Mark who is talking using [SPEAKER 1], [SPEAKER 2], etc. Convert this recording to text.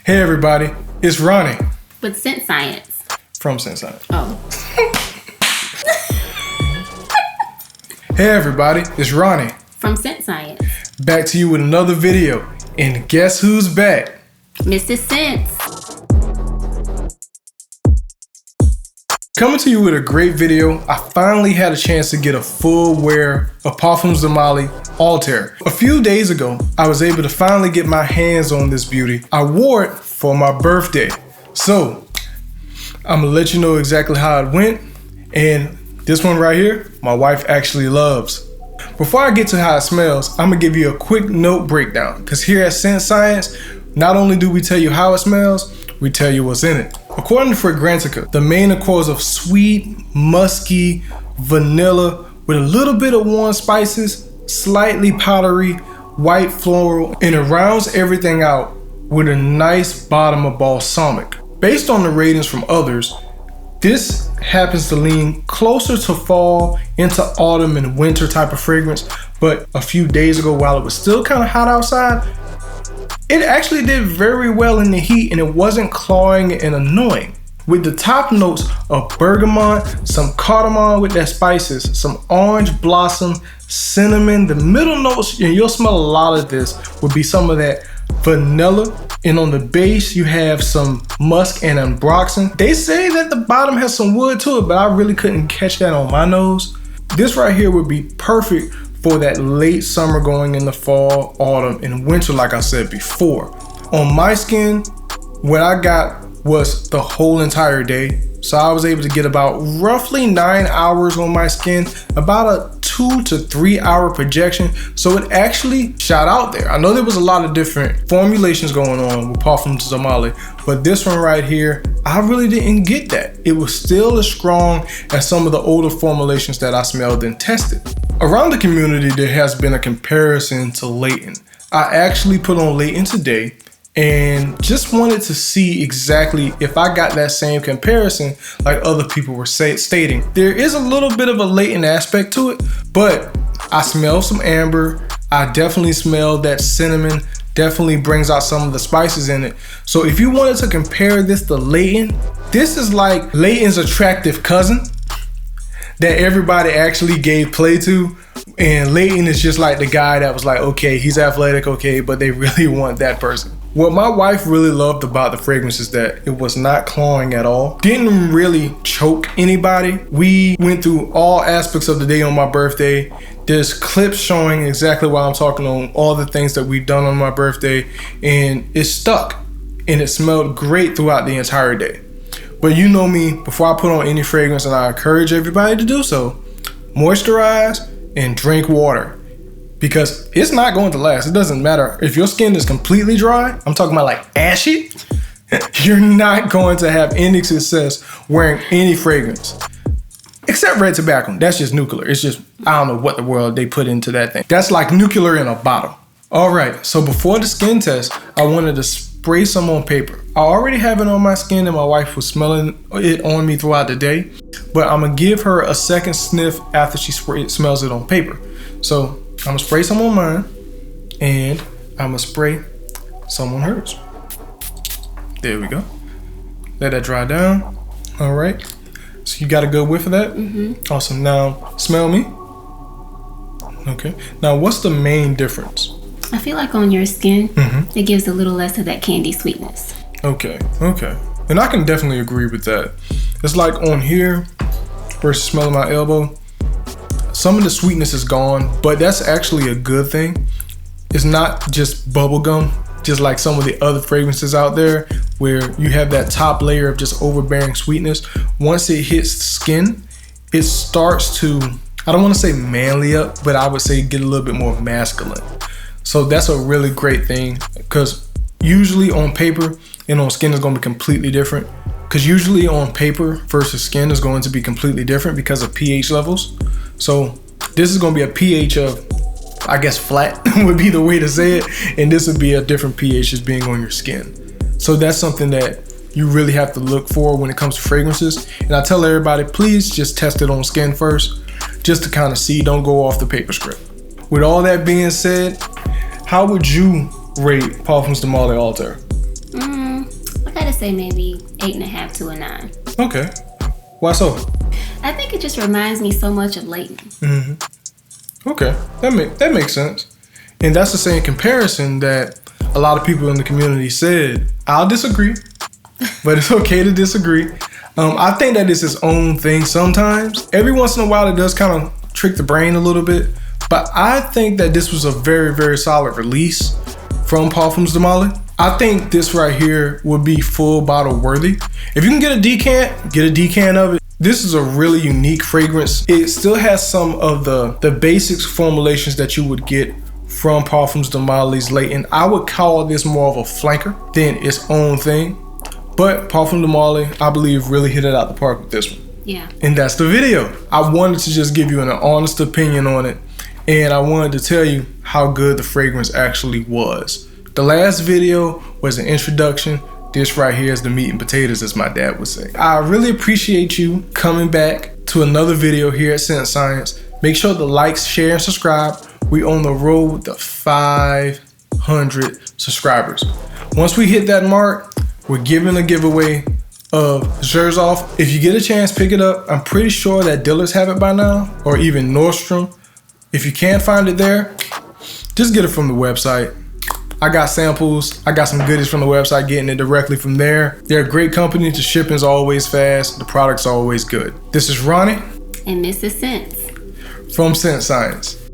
[SPEAKER 1] Hey everybody, it's Ronnie.
[SPEAKER 2] With Scent Science.
[SPEAKER 1] From Scent Science.
[SPEAKER 2] Oh.
[SPEAKER 1] Hey everybody, it's Ronnie.
[SPEAKER 2] From Scent Science.
[SPEAKER 1] Back to you with another video. And guess who's back?
[SPEAKER 2] Mr. Scents.
[SPEAKER 1] Coming to you with a great video. I finally had a chance to get a full wear of Parfums de Marley ALTHAIR. A few days ago, I was able to finally get my hands on this beauty. I wore it for my birthday. So, I'm gonna let you know exactly how it went. And this one right here, my wife actually loves. Before I get to how it smells, I'm gonna give you a quick note breakdown. Because here at Scent Science, not only do we tell you how it smells, we tell you what's in it. According to Fragrantica, the main accords of sweet, musky, vanilla with a little bit of warm spices, slightly powdery, white floral, and it rounds everything out with a nice bottom of balsamic. Based on the ratings from others, this happens to lean closer to fall into autumn and winter type of fragrance, but a few days ago while it was still kind of hot outside, it actually did very well in the heat and it wasn't clawing and annoying. With the top notes of bergamot, some cardamom with that spices, some orange blossom, cinnamon. The middle notes, and you'll smell a lot of this, would be some of that vanilla. And on the base, you have some musk and ambroxan. They say that the bottom has some wood to it, but I really couldn't catch that on my nose. This right here would be perfect for that late summer going into fall, autumn, and winter, like I said before. On my skin, what I got was the whole entire day. So I was able to get about roughly 9 hours on my skin, about a 2 to 3 hour projection. So it actually shot out there. I know there was a lot of different formulations going on with Parfums de Marley, but this one right here, I really didn't get that. It was still as strong as some of the older formulations that I smelled and tested. Around the community, there has been a comparison to Layton. I actually put on Layton today and just wanted to see exactly if I got that same comparison like other people were stating. There is a little bit of a Layton aspect to it, but I smell some amber. I definitely smell that cinnamon, definitely brings out some of the spices in it. So if you wanted to compare this to Layton, this is like Layton's attractive cousin that everybody actually gave play to. And Layton is just like the guy that was like, okay, he's athletic, okay, but they really want that person. What my wife really loved about the fragrance is that it was not clawing at all. Didn't really choke anybody. We went through all aspects of the day on my birthday. There's clips showing exactly what I'm talking on, all the things that we've done on my birthday, and it stuck. And it smelled great throughout the entire day. But you know me, before I put on any fragrance, and I encourage everybody to do so, moisturize and drink water. Because it's not going to last. It doesn't matter. If your skin is completely dry, I'm talking about like ashy, you're not going to have any success wearing any fragrance. Except red tobacco. That's just nuclear. It's just, I don't know what the world they put into that thing. That's like nuclear in a bottle. All right, so before the skin test, I wanted to spray some on paper. I already have it on my skin and my wife was smelling it on me throughout the day, but I'm gonna give her a second sniff after she smells it on paper. So I'm gonna spray some on mine and I'm gonna spray some on hers. There we go. Let that dry down. All right. So you got a good whiff of that? Mm-hmm. Awesome. Now smell me. Okay. Now what's the main difference?
[SPEAKER 2] I feel like on your skin, it gives a little less of that candy sweetness.
[SPEAKER 1] Okay. And I can definitely agree with that. It's like on here versus smelling my elbow. Some of the sweetness is gone, but that's actually a good thing. It's not just bubblegum, just like some of the other fragrances out there where you have that top layer of just overbearing sweetness. Once it hits the skin, it starts to, I don't want to say manly up, but I would say get a little bit more masculine. So that's a really great thing, because usually on paper and on skin is going to be completely different. Because usually on paper versus skin is going to be completely different because of pH levels. So this is going to be a pH of, I guess, flat would be the way to say it. And this would be a different pH as being on your skin. So that's something that you really have to look for when it comes to fragrances. And I tell everybody, please just test it on skin first, just to kind of see, don't go off the paper script. With all that being said, how would you rate Parfums de Marley ALTHAIR?
[SPEAKER 2] say maybe 8.5 to a 9.
[SPEAKER 1] Okay. Why so?
[SPEAKER 2] I think it just reminds me so much of Layton.
[SPEAKER 1] Okay, that makes sense. And that's the same comparison that a lot of people in the community said. I'll disagree, but it's okay to disagree. I think that it's its own thing sometimes. Every once in a while, it does kind of trick the brain a little bit. But I think that this was a very, very solid release from Parfums de Marley. I think this right here would be full bottle worthy. If you can get a decant of it. This is a really unique fragrance. It still has some of the basics formulations that you would get from Parfums de Marley's Layton. I would call this more of a flanker than its own thing. But Parfums de Marley, I believe, really hit it out the park with this one.
[SPEAKER 2] Yeah.
[SPEAKER 1] And that's the video. I wanted to just give you an honest opinion on it. And I wanted to tell you how good the fragrance actually was. The last video was an introduction. This right here is the meat and potatoes, as my dad would say. I really appreciate you coming back to another video here at Scent Science. Make sure to like, share, and subscribe. We on the road to 500 subscribers. Once we hit that mark, we're giving a giveaway of Zerzov. If you get a chance, pick it up. I'm pretty sure that dealers have it by now, or even Nordstrom. If you can't find it there, just get it from the website. I got samples. I got some goodies from the website, getting it directly from there. They're a great company. The shipping's always fast. The product's always good. This is Ronnie.
[SPEAKER 2] And Mrs. Sense.
[SPEAKER 1] From Scent Science.